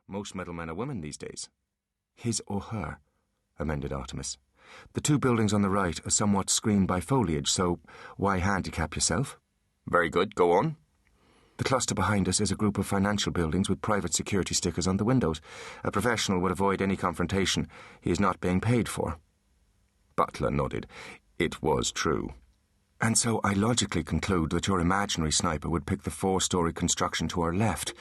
Most middlemen are women these days. His or her, amended Artemis. The two buildings on the right are somewhat screened by foliage, so why handicap yourself? Very good, go on. The cluster behind us is a group of financial buildings with private security stickers on the windows. A professional would avoid any confrontation. He is not being paid for. Butler nodded. It was true. And so I logically conclude that your imaginary sniper would pick the 4-story construction to our left.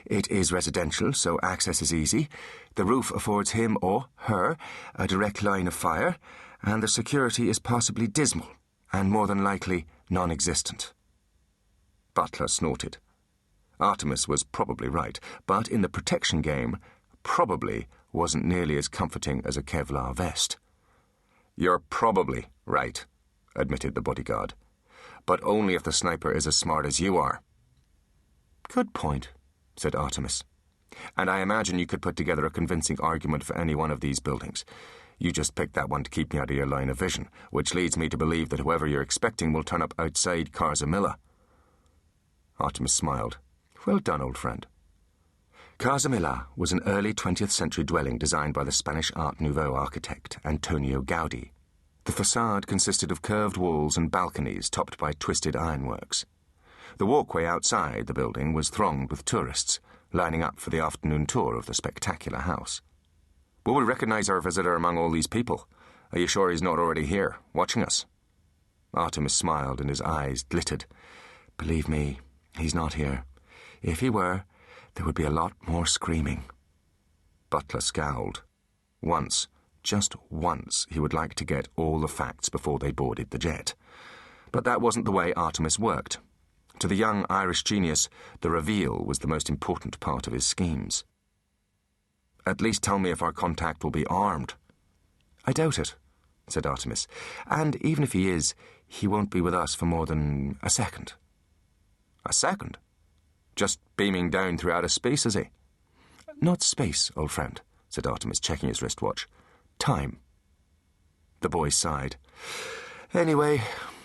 It is residential, so access is easy. The roof affords him or her a direct line of fire, and the security is possibly dismal, and more than likely non-existent. Butler snorted. Artemis was probably right, but in the protection game, probably wasn't nearly as comforting as a Kevlar vest. You're probably right, admitted the bodyguard, but only if the sniper is as smart as you are. Good point, said Artemis. And I imagine you could put together a convincing argument for any one of these buildings. You just picked that one to keep me out of your line of vision, which leads me to believe that whoever you're expecting will turn up outside Carzamilla. Artemis smiled. Well done, old friend. Carzamilla was an early 20th century dwelling designed by the Spanish Art Nouveau architect Antonio Gaudi. The facade consisted of curved walls and balconies topped by twisted ironworks. The walkway outside the building was thronged with tourists, lining up for the afternoon tour of the spectacular house. Will we recognize our visitor among all these people? Are you sure he's not already here, watching us? Artemis smiled and his eyes glittered. Believe me, he's not here. If he were, there would be a lot more screaming. Butler scowled. Once, just once, he would like to get all the facts before they boarded the jet. But that wasn't the way Artemis worked. To the young Irish genius, the reveal was the most important part of his schemes. At least tell me if our contact will be armed. I doubt it, said Artemis. And even if he is, he won't be with us for more than a second. A second? Just beaming down through outer space, is he? Not space, old friend, said Artemis, checking his wristwatch. Time. The boy sighed. Anyway,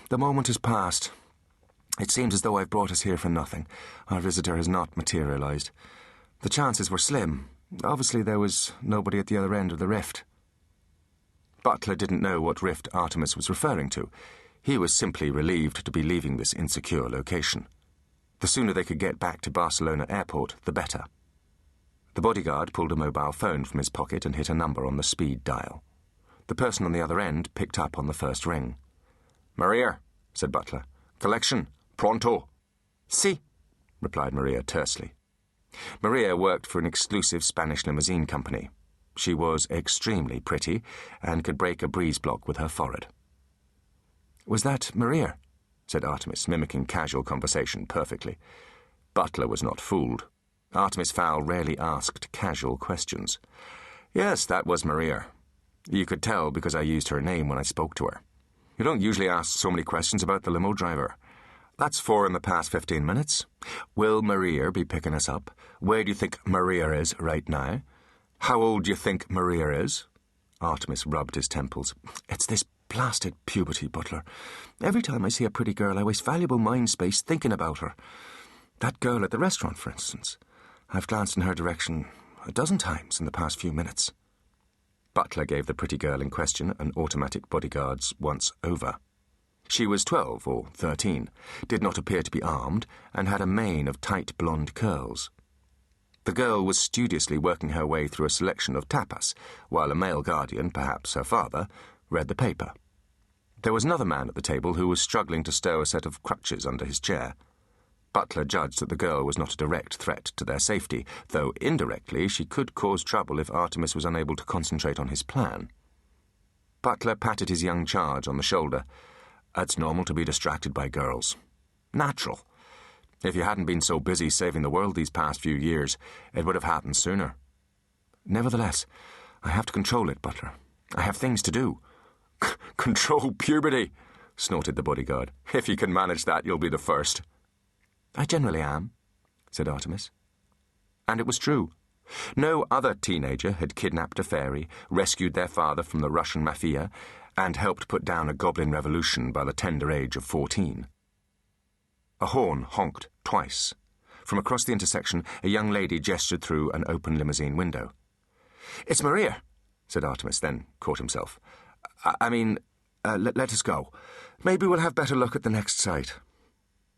the moment has passed. It seems as though I've brought us here for nothing. Our visitor has not materialized. The chances were slim. Obviously there was nobody at the other end of the rift. Butler didn't know what rift Artemis was referring to. He was simply relieved to be leaving this insecure location. The sooner they could get back to Barcelona Airport, the better. The bodyguard pulled a mobile phone from his pocket and hit a number on the speed dial. The person on the other end picked up on the first ring. Maria, said Butler. Collection. Pronto. Si, replied Maria tersely. Maria worked for an exclusive Spanish limousine company. She was extremely pretty and could break a breeze block with her forehead. Was that Maria? Said Artemis, mimicking casual conversation perfectly. Butler was not fooled. Artemis Fowl rarely asked casual questions. Yes, that was Maria. You could tell because I used her name when I spoke to her. You don't usually ask so many questions about the limo driver. That's 4 in the past 15 minutes. Will Maria be picking us up? Where do you think Maria is right now? How old do you think Maria is? Artemis rubbed his temples. It's this blasted puberty, Butler. Every time I see a pretty girl, I waste valuable mind space thinking about her. That girl at the restaurant, for instance. I've glanced in her direction a dozen times in the past few minutes. Butler gave the pretty girl in question an automatic bodyguard's once over. She was 12 or 13, did not appear to be armed, and had a mane of tight blonde curls. The girl was studiously working her way through a selection of tapas, while a male guardian, perhaps her father, read the paper. There was another man at the table who was struggling to stow a set of crutches under his chair. Butler judged that the girl was not a direct threat to their safety, though indirectly she could cause trouble if Artemis was unable to concentrate on his plan. Butler patted his young charge on the shoulder. It's normal to be distracted by girls. Natural. If you hadn't been so busy saving the world these past few years, it would have happened sooner. Nevertheless, I have to control it, Butler. I have things to do. Control puberty, snorted the bodyguard. If you can manage that, you'll be the first. I generally am, said Artemis. And it was true. No other teenager had kidnapped a fairy, rescued their father from the Russian mafia, and helped put down a goblin revolution by the tender age of 14. A horn honked twice. From across the intersection, a young lady gestured through an open limousine window. "It's Maria," said Artemis, then caught himself. Let us go. Maybe we'll have better luck at the next site."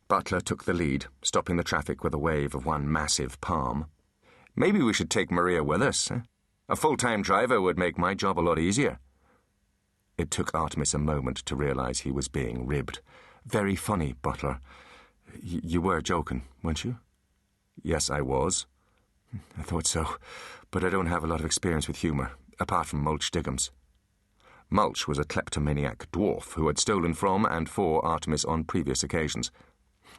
Butler took the lead, stopping the traffic with a wave of one massive palm. "Maybe we should take Maria with us. A full-time driver would make my job a lot easier." It took Artemis a moment to realise he was being ribbed. "Very funny, Butler. You were joking, weren't you?" "Yes, I was." "I thought so, but I don't have a lot of experience with humour, apart from Mulch Diggums." Mulch was a kleptomaniac dwarf who had stolen from and for Artemis on previous occasions.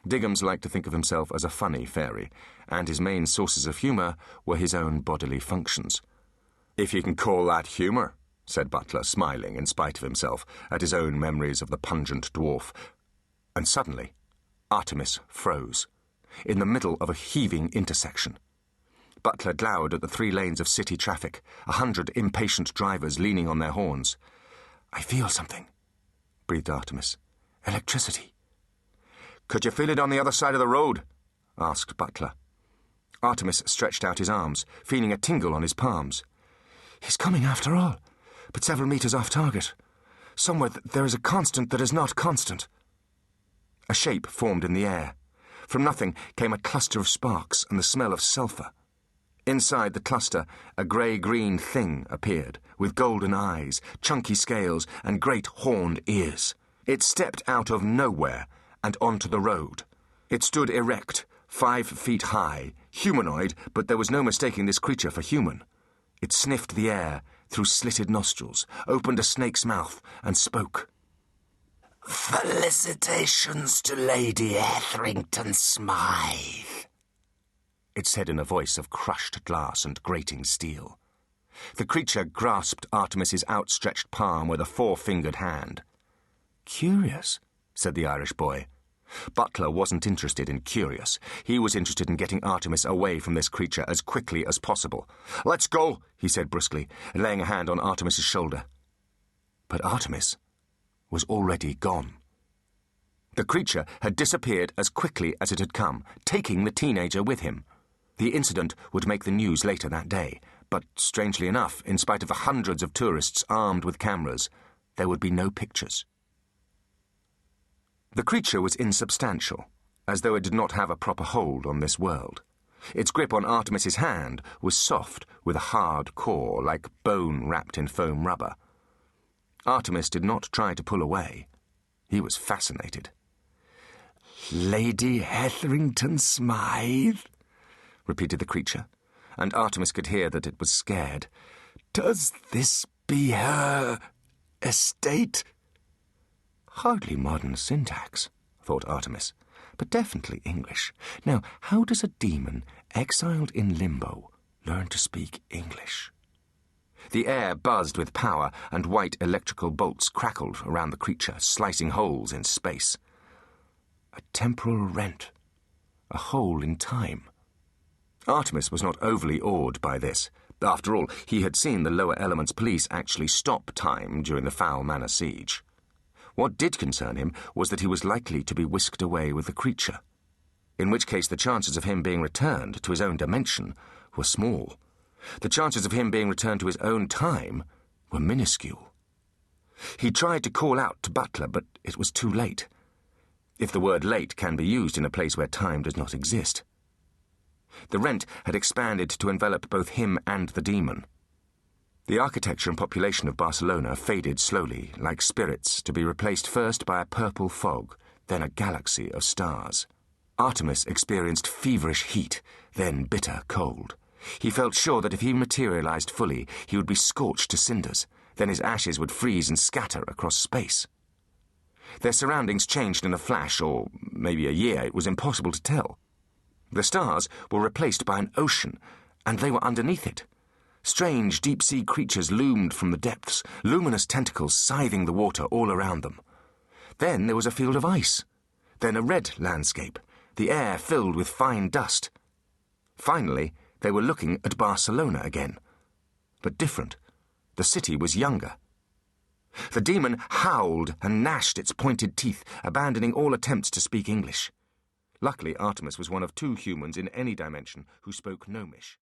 Diggums liked to think of himself as a funny fairy, and his main sources of humour were his own bodily functions. "If you can call that humour," said Butler, smiling in spite of himself at his own memories of the pungent dwarf. And suddenly, Artemis froze, in the middle of a heaving intersection. Butler glowered at the 3 lanes of city traffic, 100 impatient drivers leaning on their horns. "I feel something," breathed Artemis. "Electricity." "Could you feel it on the other side of the road?" asked Butler. Artemis stretched out his arms, feeling a tingle on his palms. "He's coming after all, but several metres off target. Somewhere there is a constant that is not constant." A shape formed in the air. From nothing came a cluster of sparks and the smell of sulphur. Inside the cluster, a grey-green thing appeared, with golden eyes, chunky scales, and great horned ears. It stepped out of nowhere and onto the road. It stood erect, 5 feet high, humanoid, but there was no mistaking this creature for human. It sniffed the air through slitted nostrils, opened a snake's mouth, and spoke. "Felicitations to Lady Etherington Smythe," it said in a voice of crushed glass and grating steel. The creature grasped Artemis's outstretched palm with a 4-fingered hand. "Curious," said the Irish boy. Butler wasn't interested in curious. He was interested in getting Artemis away from this creature as quickly as possible. "Let's go," he said brusquely, laying a hand on Artemis's shoulder. But Artemis was already gone. The creature had disappeared as quickly as it had come, taking the teenager with him. The incident would make the news later that day, but strangely enough, in spite of the hundreds of tourists armed with cameras, there would be no pictures. The creature was insubstantial, as though it did not have a proper hold on this world. Its grip on Artemis's hand was soft, with a hard core, like bone wrapped in foam rubber. Artemis did not try to pull away. He was fascinated. "Lady Etherington Smythe," repeated the creature, and Artemis could hear that it was scared. "Does this be her estate?" Hardly modern syntax, thought Artemis, but definitely English. Now, how does a demon exiled in Limbo learn to speak English? The air buzzed with power, and white electrical bolts crackled around the creature, slicing holes in space. A temporal rent. A hole in time. Artemis was not overly awed by this. After all, he had seen the lower elements police actually stop time during the Fowl Manor siege. What did concern him was that he was likely to be whisked away with the creature, in which case the chances of him being returned to his own dimension were small. The chances of him being returned to his own time were minuscule. He tried to call out to Butler, but it was too late. If the word late can be used in a place where time does not exist. The rent had expanded to envelop both him and the demon. The architecture and population of Barcelona faded slowly, like spirits, to be replaced first by a purple fog, then a galaxy of stars. Artemis experienced feverish heat, then bitter cold. He felt sure that if he materialized fully, he would be scorched to cinders, then his ashes would freeze and scatter across space. Their surroundings changed in a flash, or maybe a year, it was impossible to tell. The stars were replaced by an ocean, and they were underneath it. Strange deep-sea creatures loomed from the depths, luminous tentacles scything the water all around them. Then there was a field of ice, then a red landscape, the air filled with fine dust. Finally, they were looking at Barcelona again. But different. The city was younger. The demon howled and gnashed its pointed teeth, abandoning all attempts to speak English. Luckily, Artemis was one of 2 humans in any dimension who spoke Gnomish.